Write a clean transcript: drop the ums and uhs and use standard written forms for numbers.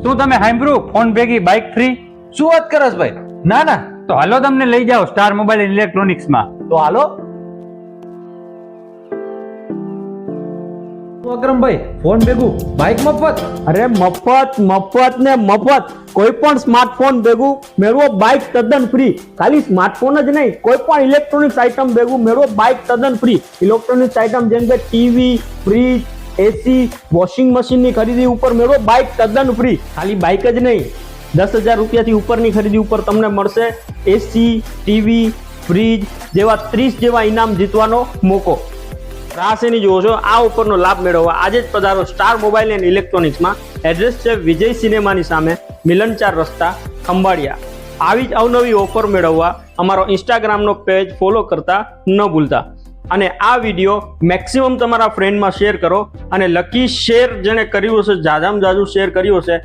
શું તમે સાંભળ્યું ફોન ભેગી બાઇક ફ્રી? શું વાત કરસ ભાઈ? ના ના, તો હાલો તમને લઈ જાઓ સ્ટાર મોબાઈલ એન્ડ ઇલેક્ટ્રોનિક્સ માં. તો હાલો. અકરમભાઈ, ફોન ભેગું બાઇક મફત? અરે મફત ને મફત. કોઈ પણ સ્માર્ટફોન ભેગું મેળવો બાઇક તદ્દન ફ્રી. ખાલી સ્માર્ટફોન જ નહીં, કોઈ પણ ઇલેક્ટ્રોનિક્સ આઇટમ ભેગું મેળવો બાઇક તદ્દન ફ્રી. ઇલેક્ટ્રોનિક્સ આઇટમ જેમ કે ટીવી, ફ્રીજ, એસી, વોશિંગ મશીનની ખરીદી ઉપર મેળવો બાઇક તદ્દન ફ્રી. ખાલી બાઇક જ નહીં, 10,000 રૂપિયાથી ઉપરની ખરીદી ઉપર તમને મળશે એસી, ટીવી, ફ્રીજ જેવા 30 જેવા ઇનામ જીતવાનો મોકો. રાહ શેની જુઓ છો? આ ઓફરનો લાભ મેળવવા આજે જ પધારો સ્ટાર મોબાઈલ એન્ડ ઇલેક્ટ્રોનિક્સમાં. એડ્રેસ છે વિજય સિનેમાની સામે, મિલન 4 રસ્તા, ખંભાળિયા. આવી જ અવનવી ઓફર મેળવવા અમારો ઇન્સ્ટાગ્રામનો પેજ ફોલો કરતા ન ભૂલતા. અને આ વિડીયો મેક્સિમમ તમારા ફ્રેન્ડમાં શેર કરો અને લકી શેર જેણે કર્યું હશે, જાજામાં જાજુ શેર કર્યું હશે